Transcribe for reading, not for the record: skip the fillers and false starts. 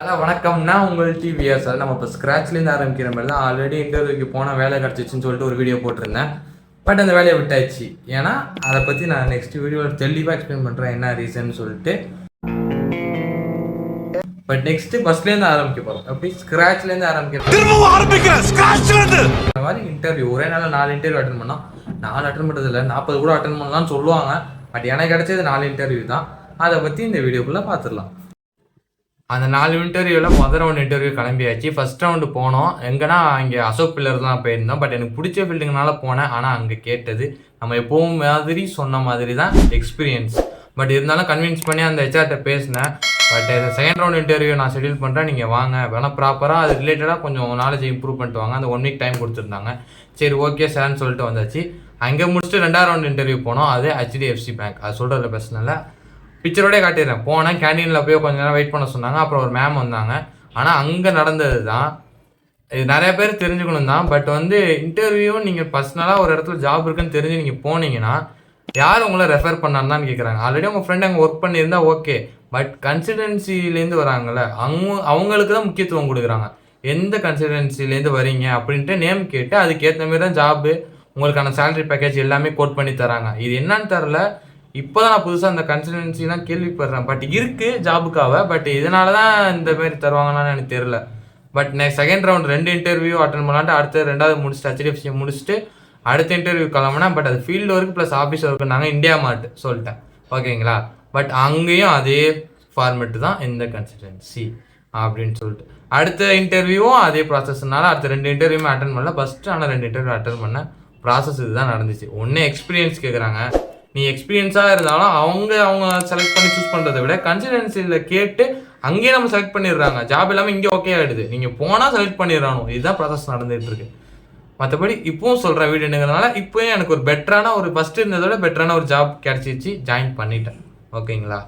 அதான் வணக்கம்னா உங்கள் டிவிஎஸ் நம்ம இப்போ ஸ்க்ராட்ச்லேருந்து ஆரம்பிக்கிற மாதிரி தான். ஆல்ரெடி இன்டர்வியூக்கு போன வேலை கிடச்சிச்சின்னு சொல்லிட்டு ஒரு வீடியோ போட்டிருந்தேன். பட் அந்த வேலையை விட்டாச்சு. ஏன்னா அதை பற்றி நான் நெக்ஸ்ட் வீடியோவில் தெளிவாக எக்ஸ்பிளைன் பண்ணுறேன் என்ன ரீசன் சொல்லிட்டு. பட் நெக்ஸ்ட் பஸ்லேருந்து ஆரம்பிக்க போகிறோம். அப்படி ஸ்க்ராட்ச்லேருந்து ஆரம்பிக்கிறேன். இந்த மாதிரி இன்டர்வியூ ஒரே நாளில் 4 இன்டர்வியூ அட்டன் பண்ணோம். 4 அட்டன் பண்ணுறதில்ல 40 கூட அட்டன் பண்ணலாம்னு சொல்லுவாங்க. பட் எனக்கு கிடைச்சது 4 இன்டர்வியூ தான். அதை பற்றி இந்த வீடியோக்குள்ளே பார்த்துடலாம். அந்த 4 இன்டர்வியூவில் முதல் ரவுண்ட் இன்டர்வியூ கிளம்பியாச்சு. ஃபர்ஸ்ட் ரவுண்டு போனோம். எங்கன்னா இங்கே அசோக் பில்லர் தான் போயிருந்தோம். பட் எனக்கு பிடிச்ச ஃபீல்டுங்கனால போனேன். ஆனால் அங்கே கேட்டது நம்ம எப்பவும் மாதிரி சொன்ன மாதிரி தான் எக்ஸ்பீரியன்ஸ். பட் இருந்தாலும் கன்வின்ஸ் பண்ணி அந்த ஹெச்ஆர்கிட்ட பேசினேன். பட் செகண்ட் ரவுண்ட் இன்டர்வியூ நான் ஷெடியூல் பண்ணுறேன், நீங்கள் வாங்க வேணால் ப்ராப்பராக அது ரிலேட்டடாக கொஞ்சம் நாலேஜ் இம்ப்ரூவ் பண்ணிட்டு வாங்க. அந்த 1 வீக் டைம் கொடுத்துருந்தாங்க. சரி ஓகே சார்ன்னு சொல்லிட்டு வந்தாச்சு. அங்கே முடிச்சுட்டு 2வது ரவுண்ட் இன்டர்வியூ போனோம். அது HDFC பேங்க். அது சொல்கிறதுல பிரச்சனை பிக்சரோடே காட்டிடுறேன். போனேன், கேண்டீனில் போய் கொஞ்ச நேரம் வெயிட் பண்ண சொன்னாங்க. அப்புறம் ஒரு மேம் வந்தாங்க. ஆனால் அங்கே நடந்தது தான் இது நிறைய பேர் தெரிஞ்சுக்கணும் தான். பட் இன்டர்வியூ நீங்கள் பர்சனலாக ஒரு இடத்துல ஜாப் இருக்குன்னு தெரிஞ்சு நீங்கள் போனீங்கன்னா யார் உங்களை ரெஃபர் பண்ணான்னு தான் கேட்குறாங்க. ஆல்ரெடி உங்கள் ஃப்ரெண்ட் அங்கே ஒர்க் பண்ணியிருந்தா ஓகே. பட் கன்சல்டன்சிலேருந்து வராங்கல்ல அவங்களுக்கு தான் முக்கியத்துவம் கொடுக்குறாங்க. எந்த கன்சல்டன்சிலேருந்து வரீங்க அப்படின்ட்டு நேம் கேட்டு அதுக்கேற்ற மாதிரி தான் ஜாப்பு, உங்களுக்கான சேலரி பேக்கேஜ் எல்லாமே கோட் பண்ணி தராங்க. இது என்னன்னு தெரில. இப்போ தான் நான் புதுசாக அந்த கன்சல்டன்சிலாம் கேள்விப்படுறேன். பட் இருக்குது ஜாபுக்காக. பட் இதனால தான் இந்த மாதிரி தருவாங்கன்னு எனக்கு தெரில. But next second round 2 interview attend பண்ணலான்ட்டு அடுத்து 2வது முடிச்சுட்டு HDFC முடிச்சுட்டு அடுத்த இன்டர்வியூ கிளம்புனா. பட் அது field work plus office work. நாங்கள் இந்தியா மார்ட் சொல்லிட்டேன் ஓகேங்களா. பட் அங்கேயும் அதே ஃபார்மெட்டு தான் இந்த கன்சல்டன்சி அப்படின்னு சொல்லிட்டு அடுத்த இன்டர்வியூவும் அதே ப்ராசஸ்னால அடுத்த 2 இன்டர்வியூமே அட்டன் பண்ணல. ஃபஸ்ட்டு ஆனால் 2 இன்டர்வியூ அட்டன் பண்ண ப்ராசஸ் இதுதான் நடந்துச்சு. ஒன்று எக்ஸ்பீரியன்ஸ் கேட்குறாங்க. நீ எக்ஸ்பீரியன்ஸாக இருந்தாலும் அவங்க செலக்ட் பண்ணி சூஸ் பண்ணுறதை விட கன்சல்டன்சியில் கேட்டு அங்கேயே நம்ம செலக்ட் பண்ணிடுறாங்க. ஜாப் எல்லாமே இங்கே ஓகே ஆகிடுது. நீங்கள் போனால் செலக்ட் பண்ணிடுறானோ. இதுதான் ப்ராசஸ் நடந்துகிட்டு இருக்கு. மற்றபடி இப்பவும் சொல்கிறேன் வீடுங்கிறதுனால இப்போயும் எனக்கு ஒரு பெட்டரான ஒரு ஃபஸ்ட்டு இருந்ததோட பெட்டரான ஒரு ஜாப் கிடச்சிச்சு. ஜாயின் பண்ணிட்டேன் ஓகேங்களா.